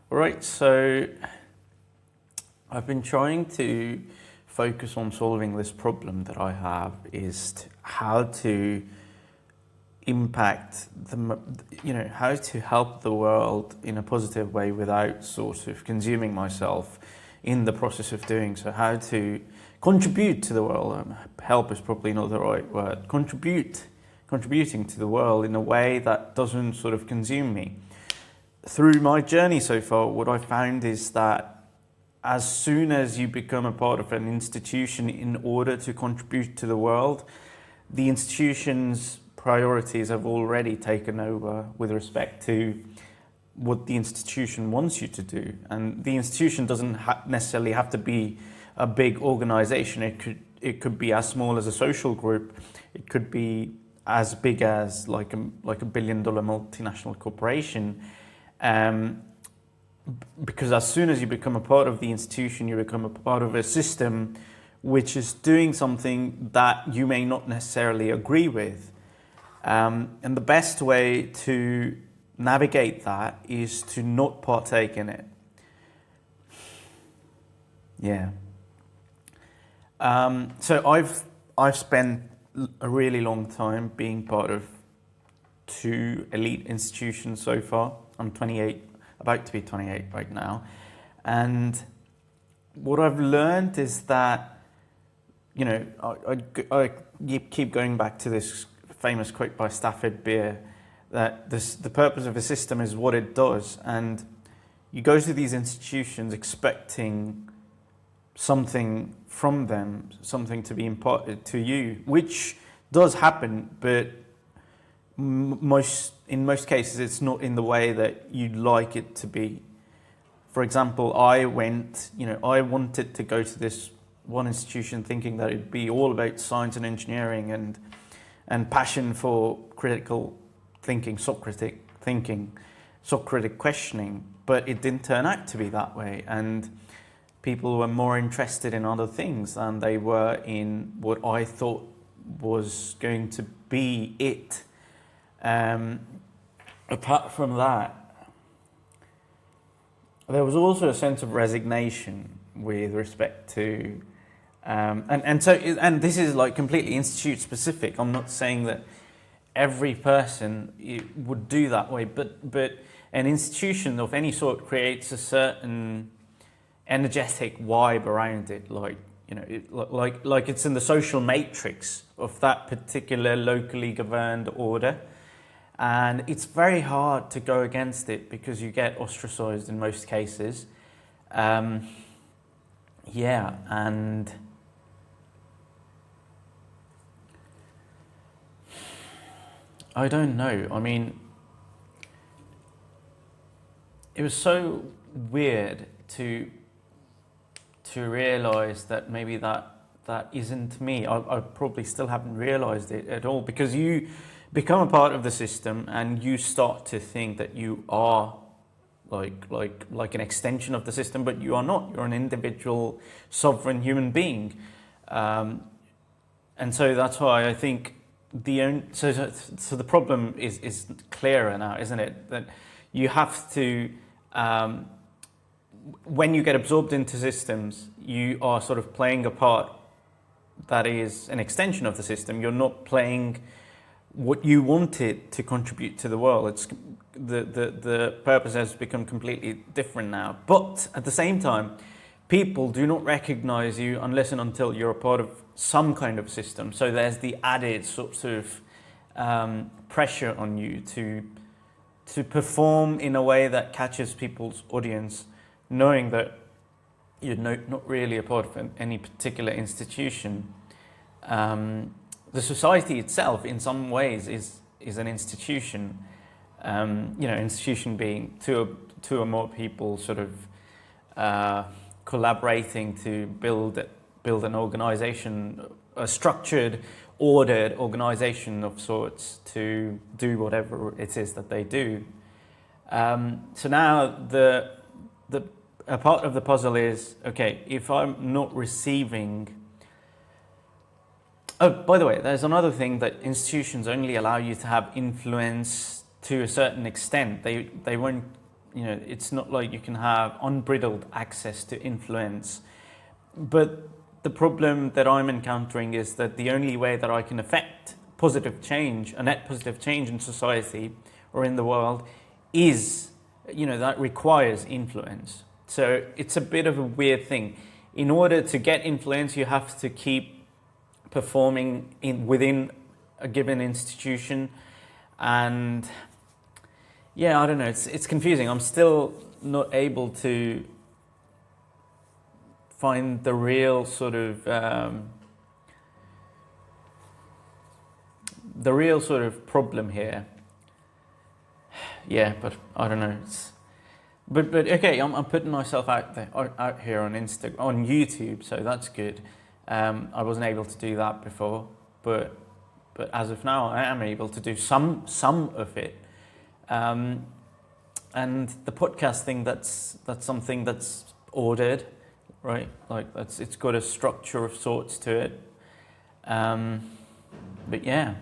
All right, so I've been trying to focus on solving this problem that I have how to impact how to help the world in a positive way without sort of consuming myself in the process of doing so. How to contribute to the world. Help is probably not the right word. Contributing to the world in a way that doesn't sort of consume me. Through my journey so far, what I found is that as soon as you become a part of an institution in order to contribute to the world, the institution's priorities have already taken over with respect to what the institution wants you to do. And the institution doesn't necessarily have to be a big organization. It could be as small as a social group. It could be as big as like a billion-dollar multinational corporation. Because as soon as you become a part of the institution, you become a part of a system which is doing something that you may not necessarily agree with. And the best way to navigate that is to not partake in it. Yeah. So I've spent a really long time being part of two elite institutions so far. I'm 28, about to be 28 right now. And what I've learned is that, I keep going back to this famous quote by Stafford Beer, that the purpose of a system is what it does. And you go to these institutions expecting something from them, something to be imparted to you, which does happen, but in most cases it's not in the way that you'd like it to be. For example, I wanted to go to this one institution thinking that it'd be all about science and engineering and passion for critical thinking, Socratic thinking, Socratic questioning, but it didn't turn out to be that way. And people were more interested in other things than they were in what I thought was going to be it. Apart from that, there was also a sense of resignation with respect to, and this is like completely institute specific. I'm not saying that every person would do that way, but an institution of any sort creates a certain energetic vibe around it, like it's in the social matrix of that particular locally governed order. And it's very hard to go against it because you get ostracized in most cases. And I don't know. I mean, it was so weird to realize that maybe that isn't me. I probably still haven't realized it at all, because you become a part of the system and you start to think that you are like an extension of the system, but you are not. You're an individual, sovereign human being, and so that's why I think so the problem is clearer now, isn't it? That you have to, when you get absorbed into systems, you are sort of playing a part that is an extension of the system. You're not playing what you wanted to contribute to the world. It's the purpose has become completely different now. But at the same time, people do not recognize you unless and until you're a part of some kind of system. So there's the added sort of pressure on you to perform in a way that catches people's audience, knowing that you're not really a part of any particular institution. The society itself, in some ways, is an institution. Institution being two or more people sort of collaborating to build an organization, a structured, ordered organization of sorts to do whatever it is that they do. So now a part of the puzzle is, okay, if I'm not receiving. Oh, by the way, there's another thing, that institutions only allow you to have influence to a certain extent. They won't it's not like you can have unbridled access to influence. But the problem that I'm encountering is that the only way that I can affect positive change, a net positive change in society or in the world, is, that requires influence. So it's a bit of a weird thing. In order to get influence, you have to keep performing within a given institution. And yeah, I don't know, it's confusing. I'm still not able to find the real sort of problem here. Yeah, but I don't know. But okay, I'm putting myself out here on YouTube, so that's good. I wasn't able to do that before, but as of now, I am able to do some of it. And the podcast thing, that's something that's ordered, right? Like it's got a structure of sorts to it. But yeah.